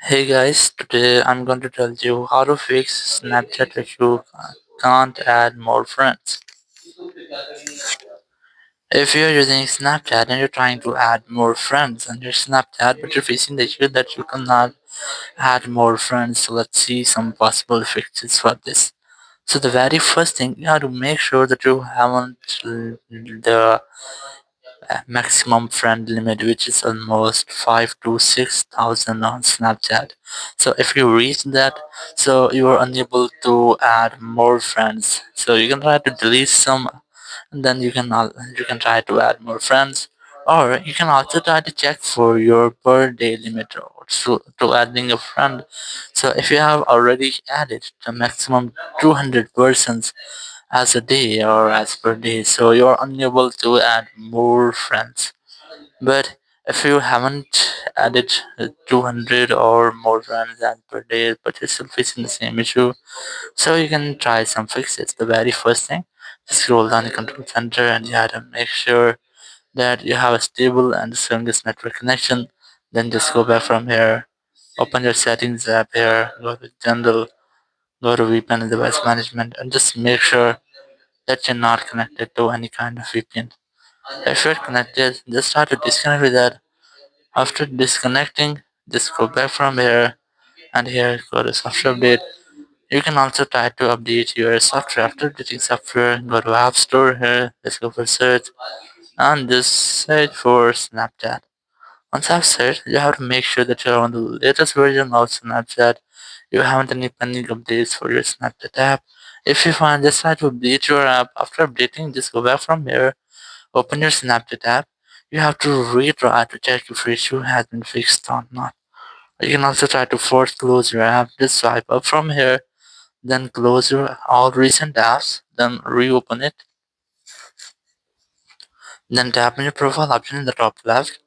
Hey guys, today I'm going to tell you how to fix Snapchat issue can't add more friends. If you're using Snapchat and you're trying to add more friends on your Snapchat but you're facing the issue that you cannot add more friends, so let's see some possible fixes for this. So the very first thing you have to make sure that you haven't the maximum friend limit, which is almost 5 to 6,000 on Snapchat. So if you reach that, so you are unable to add more friends. So you can try to delete some, and then you can try to add more friends, or you can also try to check for your per day limit to adding a friend. So if you have already added the maximum 200 persons as a day or as per day, so you're unable to add more friends. But if you haven't added 200 or more friends as per day, but you're still facing the same issue, so you can try some fixes. The very first thing, just scroll down the control center and you have to make sure that you have a stable and the strongest network connection. Then just go back from here, open your settings app here, go to general, go to VPN and device management, and just make sure that you're not connected to any kind of VPN. If you're connected, just try to disconnect with that. After disconnecting, just go back from here and here go to software update. You can also try to update your software. After updating software, go to App Store here, let's go for search and just search for Snapchat. Once I've searched, you have to make sure that you're on the latest version of Snapchat. You haven't any pending updates for your Snapchat app. If you find, just try to update your app. After updating, just go back from here. Open your Snapchat app. You have to retry to check if your issue has been fixed or not. You can also try to force close your app. Just swipe up from here, then close your all recent apps, then reopen it. Then tap on your profile option in the top left.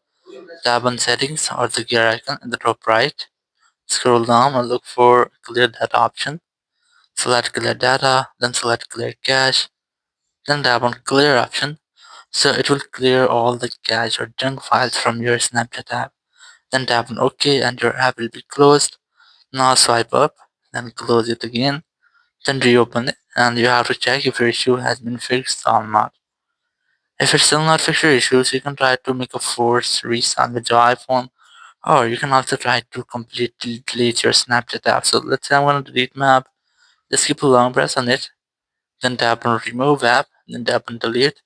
Tap on settings or the gear icon in the top right. Scroll down and look for clear data option. Select clear data, then select clear cache. Then tap on clear option. So it will clear all the cache or junk files from your Snapchat app. Then tap on OK and your app will be closed. Now swipe up, then close it again, then reopen it, and you have to check if your issue has been fixed or not. If it's still not fixed your issues, you can try to make a forced restart with your iPhone, or you can also try to completely delete your Snapchat app. So let's say I'm going to delete my app, just keep a long press on it, then tap on remove app, then tap on delete,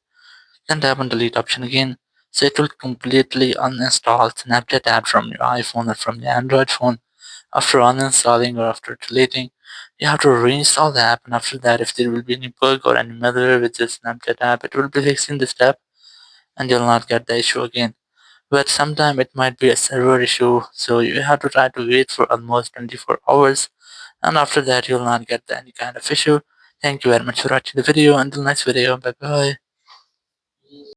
then tap on delete option again. So it will completely uninstall Snapchat app from your iPhone or from your Android phone. After uninstalling or after deleting, you have to reinstall the app, and after that, if there will be any bug or any malware with the Snapchat app, it will be fixing this app and you'll not get the issue again. But sometime it might be a server issue, so you have to try to wait for almost 24 hours, and after that, you'll not get any kind of issue. Thank you very much for watching the video. Until next video, bye bye.